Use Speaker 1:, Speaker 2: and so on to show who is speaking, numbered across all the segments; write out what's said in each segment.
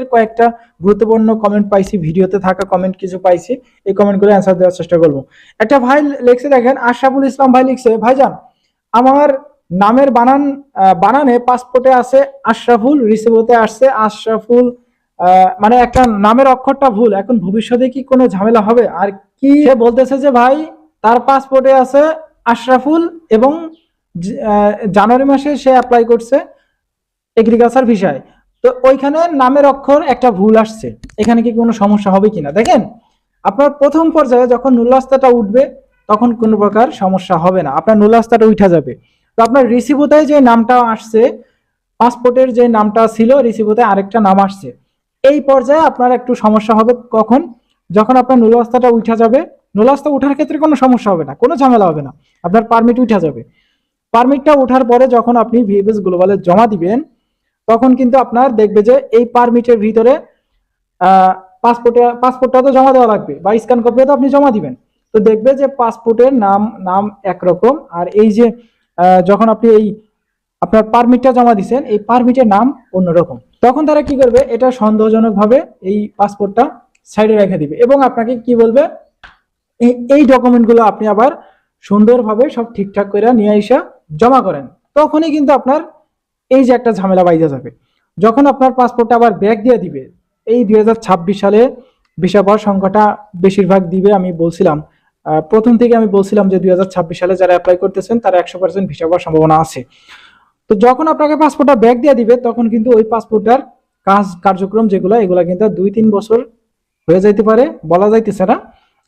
Speaker 1: আপনাদের কয়েকটা গুরুত্বপূর্ণ কমেন্ট পাইছি, ভিডিওতে থাকা কমেন্ট কিছু পাইছি, এই কমেন্টগুলো অ্যান্সার দেওয়ার চেষ্টা করব। একটা ভাই লিখছে, দেখেন আশরাফুল ইসলাম ভাই লিখছে, ভাইজান আমার নামের বানানে পাসপোর্টে আছে আশরাফুল, রিসিভতে আসছে আশরাফুল, মানে একটা নামের অক্ষরটা ভুল, এখন ভবিষ্যতে কি কোনো ঝামেলা হবে? আর কি সে বলতেছে যে ভাই তার পাসপোর্টে আছে আশরাফুল এবং জানুয়ারি মাসে সে অ্যাপ্লাই করছে এগ্রিকালচার ভিসায়, তো ওইখানে নামের অক্ষর একটা ভুল আসছে, এখানে কি কোনো সমস্যা হবে কিনা? দেখেন আপনার প্রথম পর্যায়ে যখন নুল্লাস্তাটা উঠবে তখন কোনো প্রকার সমস্যা হবে না, আপনার নুল্লাস্তাটা উঠা যাবে। তো আপনার রিসিভোতায় যে নামটা আসছে, পাসপোর্টের যে নামটা ছিল রিসিভোতায় আরেকটা নাম আসছে, এই পর্যায়ে আপনার একটু সমস্যা হবে কখন? যখন আপনার নুল্লাস্তাটা উঠা যাবে, নুল্লাস্তা উঠার ক্ষেত্রে কোনো সমস্যা হবে না, কোনো ঝামেলা হবে না, আপনার পারমিট উঠা যাবে। পারমিটটা ওঠার পরে যখন আপনি ভিএফএস গ্লোবালে জমা দিবেন তখন কিন্তু আপনার দেখবে যে এই পারমিটের ভিতরে পাসপোর্টটা তো জমা দেওয়া লাগবে বা স্ক্যান কপিও তো আপনি জমা দিবেন, তো দেখবে যে পাসপোর্টের নাম একরকম, আর এই যে যখন আপনি এই আপনার পারমিটটা জমা দিচ্ছেন এই পারমিটের নাম অন্যরকম, তখন তারা কি করবে, এটা সন্দেহজনক ভাবে এই পাসপোর্টটা সাইডে রেখে দিবে এবং আপনাকে কি বলবে, এই ডকুমেন্টগুলো আপনি আবার সুন্দরভাবে সব ঠিকঠাক করে নিয়ে এসে জমা করেন, তখনই কিন্তু আপনার এই যে একটা ঝামেলা বাইজা যাবে। যখন আপনার পাসপোর্টটা আবার ব্যাক দিয়ে দিবে, এই 2026 সালে ভিসা পাওয়ার সংখ্যাটা বেশিরভাগ দিবে, আমি বলছিলাম প্রথম থেকে আমি বলছিলাম যে 2026 সালে যারা অ্যাপ্লাই করতেছেন তারা 100% ভিসা পাওয়ার সম্ভাবনা আছে। তো যখন আপনাকে পাসপোর্টটা ব্যাক দিয়ে দিবে তখন কিন্তু ওই পাসপোর্টটার কার্যক্রম যেগুলো এগুলো কিন্তু 2-3 বছর হয়ে যাইতে পারে, বলা যাইতেছে না,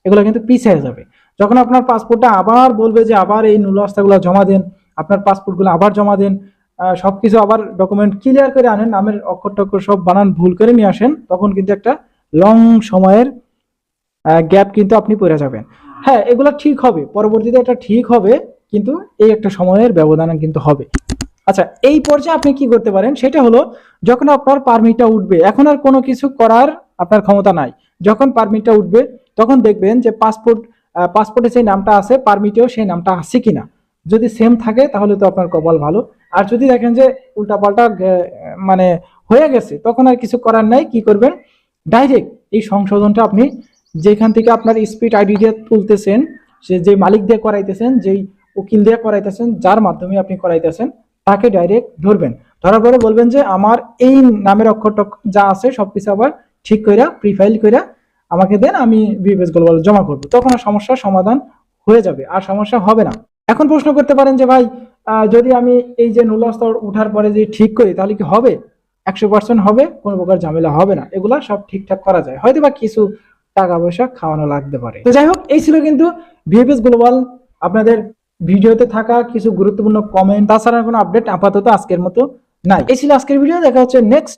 Speaker 1: এগুলো কিন্তু পিছিয়ে যাবে। যখন আপনার পাসপোর্টটা আবার বলবে যে আবার এই নুল্লাস্তাগুলো জমা দেন, আপনার পাসপোর্টগুলো আবার জমা দেন, সবকিছু আবার ডকুমেন্ট ক্লিয়ার করে আনেন, নামের অক্ষর টক্ষর সব বানান ভুল করে নিয়ে আসেন, তখন কিন্তু একটা লং সময়ের গ্যাপ কিন্তু আপনি পড়ে যাবেন। হ্যাঁ, এগুলো ঠিক হবে, পরবর্তীতে এটা ঠিক হবে, কিন্তু এই একটা সময়ের ব্যবধান কিন্তু হবে। আচ্ছা, এই পর্যায়ে আপনি কি করতে পারেন সেটা হলো, যখন আপনার পারমিটটা উঠবে এখন আর কোনো কিছু করার আপনার ক্ষমতা নাই, যখন পারমিটটা উঠবে তখন দেখবেন যে পাসপোর্টে সেই নামটা আছে পারমিটেও সেই নামটা আছে কিনা, যদি সেম থাকে তাহলে তো আপনার কপাল ভালো, আর যদি দেখেন যে উল্টাপাল্টা মানে হয়ে গেছে তখন আর কিছু করার নাই, কি করবেন, ডাইরেক্ট এই সংশোধনটা আপনি যেখান থেকে আপনার স্পিড আইডি দিয়ে তুলতেছেন, যে মালিক দিয়ে করাইতেছেন, যেই উকিল দিয়ে করাইতেছেন, যার মাধ্যমে আপনি করাইতেছেন তাকে ডাইরেক্ট ধরবেন, ধরার পরে বলবেন যে আমার এই নামের অক্ষরটা যা আছে সবকিছু আবার ঠিক কইরা প্রিফাইল কইরা আমাকে দেন, আমি ভিএফএস গ্লোবাল জমা করব, তখন আর সমস্যার সমাধান হয়ে যাবে, আর সমস্যা হবে না। এখন প্রশ্ন করতে পারেন যে ভাই যদি আমি এই যে নুল্লাস্তর উঠার পরে যে ঠিক করি তাহলে কি হবে? 100% হবে, কোনো প্রকার ঝামেলা হবে না, এগুলা সব ঠিকঠাক করা যায়, হয়তো বা কিছু টাকা পয়সা খাওয়ানো লাগতে পারে। তো যাই হোক, এই ছিল কিন্তু ভিএফএস গ্লোবাল আপনাদের ভিডিওতে থাকা কিছু গুরুত্বপূর্ণ কমেন্ট, তাছাড়া কোনো আপডেট আপাতত আজকের মতো নাই। এই ছিল আজকের ভিডিও, দেখা হচ্ছে নেক্সট